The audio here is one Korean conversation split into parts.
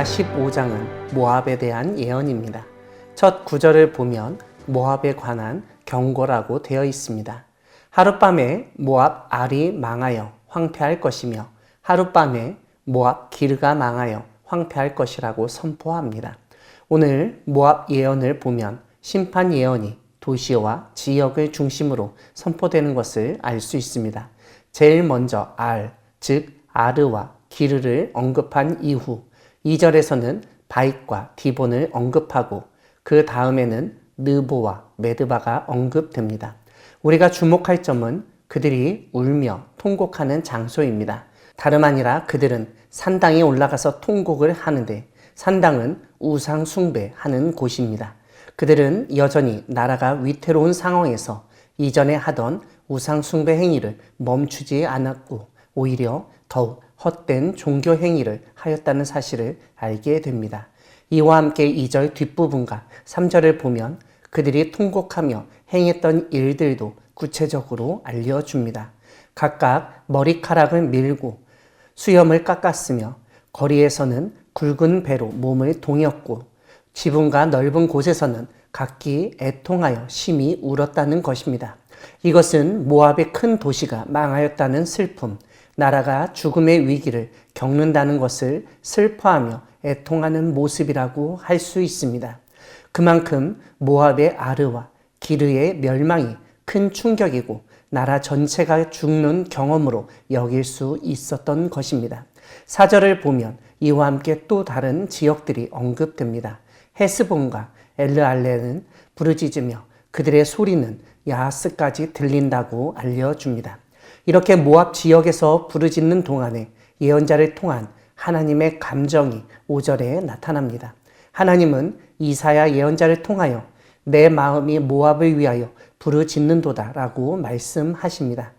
이사야 15장은 모압에 대한 예언입니다. 첫 구절을 보면 모압에 관한 경고라고 되어 있습니다. 하룻밤에 모압 알이 망하여 황폐할 것이며 하룻밤에 모압 기르가 망하여 황폐할 것이라고 선포합니다. 오늘 모압 예언을 보면 심판 예언이 도시와 지역을 중심으로 선포되는 것을 알 수 있습니다. 제일 먼저 알, 즉 아르와 기르를 언급한 이후 2절에서는 바익과 디본을 언급하고 그 다음에는 느보와 메드바가 언급됩니다. 우리가 주목할 점은 그들이 울며 통곡하는 장소입니다. 다름 아니라 그들은 산당에 올라가서 통곡을 하는데 산당은 우상 숭배하는 곳입니다. 그들은 여전히 나라가 위태로운 상황에서 이전에 하던 우상 숭배 행위를 멈추지 않았고 오히려 더욱 헛된 종교 행위를 하였다는 사실을 알게 됩니다. 이와 함께 2절 뒷부분과 3절을 보면 그들이 통곡하며 행했던 일들도 구체적으로 알려줍니다. 각각 머리카락을 밀고 수염을 깎았으며 거리에서는 굵은 배로 몸을 동였고 지붕과 넓은 곳에서는 각기 애통하여 심히 울었다는 것입니다. 이것은 모압의 큰 도시가 망하였다는 슬픔, 나라가 죽음의 위기를 겪는다는 것을 슬퍼하며 애통하는 모습이라고 할 수 있습니다. 그만큼 모압의 아르와 기르의 멸망이 큰 충격이고 나라 전체가 죽는 경험으로 여길 수 있었던 것입니다. 4절을 보면 이와 함께 또 다른 지역들이 언급됩니다. 헤스본과 엘르알레는 부르짖으며 그들의 소리는 야하스까지 들린다고 알려줍니다. 이렇게 모압 지역에서 부르짖는 동안에 예언자를 통한 하나님의 감정이 5절에 나타납니다. 하나님은 이사야 예언자를 통하여 내 마음이 모압을 위하여 부르짖는도다 라고 말씀하십니다.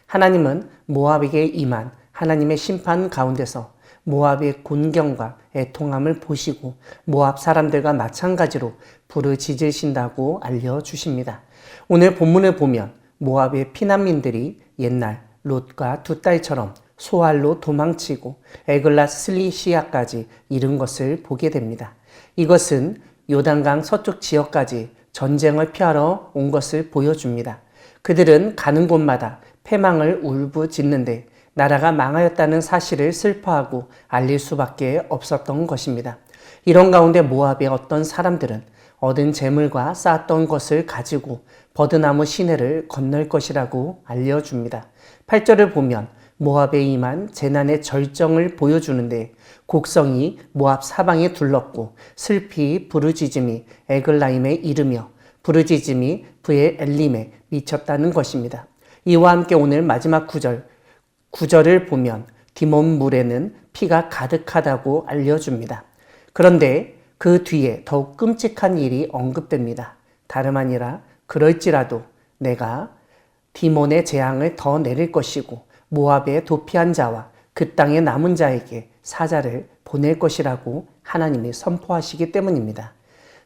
하나님은 모압에게 임한 하나님의 심판 가운데서 모압의 곤경과 애통함을 보시고 모압 사람들과 마찬가지로 부르짖으신다고 알려주십니다. 오늘 본문을 보면 모압의 피난민들이 옛날 롯과 두 딸처럼 소알로 도망치고 에글랏 슬리시아까지 이른 것을 보게 됩니다. 이것은 요단강 서쪽 지역까지 전쟁을 피하러 온 것을 보여줍니다. 그들은 가는 곳마다 패망을 울부짖는데 나라가 망하였다는 사실을 슬퍼하고 알릴 수밖에 없었던 것입니다. 이런 가운데 모압의 어떤 사람들은 얻은 재물과 쌓았던 것을 가지고 버드나무 시내를 건널 것이라고 알려줍니다. 8절을 보면 모압에 임한 재난의 절정을 보여주는데 곡성이 모압 사방에 둘렀고 슬피 부르짖음이 에글라임에 이르며 부르짖음이 브에 엘림에 미쳤다는 것입니다. 이와 함께 오늘 마지막 9절을 보면 디몬 물에는 피가 가득하다고 알려줍니다. 그런데 그 뒤에 더욱 끔찍한 일이 언급됩니다. 다름 아니라 그럴지라도 내가 디몬의 재앙을 더 내릴 것이고 모압의 도피한 자와 그 땅에 남은 자에게 사자를 보낼 것이라고 하나님이 선포하시기 때문입니다.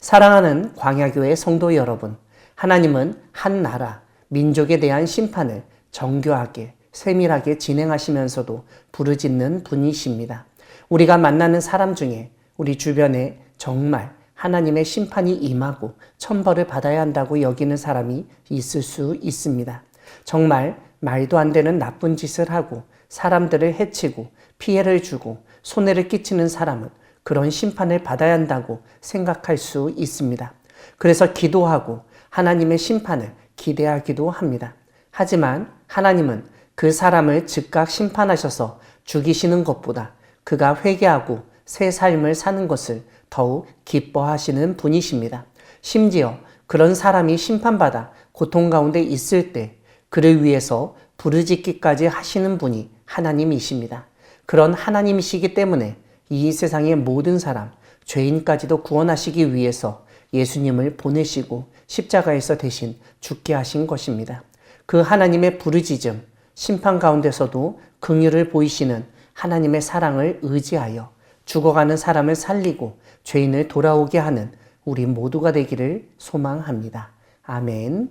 사랑하는 광야교회 성도 여러분, 하나님은 한 나라, 민족에 대한 심판을 정교하게 세밀하게 진행하시면서도 부르짖는 분이십니다. 우리가 만나는 사람 중에 우리 주변에 정말 하나님의 심판이 임하고 천벌을 받아야 한다고 여기는 사람이 있을 수 있습니다. 정말 말도 안 되는 나쁜 짓을 하고 사람들을 해치고 피해를 주고 손해를 끼치는 사람은 그런 심판을 받아야 한다고 생각할 수 있습니다. 그래서 기도하고 하나님의 심판을 기대하기도 합니다. 하지만 하나님은 그 사람을 즉각 심판하셔서 죽이시는 것보다 그가 회개하고 새 삶을 사는 것을 더욱 기뻐하시는 분이십니다. 심지어 그런 사람이 심판받아 고통 가운데 있을 때 그를 위해서 부르짖기까지 하시는 분이 하나님이십니다. 그런 하나님이시기 때문에 이 세상의 모든 사람, 죄인까지도 구원하시기 위해서 예수님을 보내시고 십자가에서 대신 죽게 하신 것입니다. 그 하나님의 부르짖음, 심판 가운데서도 긍휼을 보이시는 하나님의 사랑을 의지하여 죽어가는 사람을 살리고 죄인을 돌아오게 하는 우리 모두가 되기를 소망합니다. 아멘.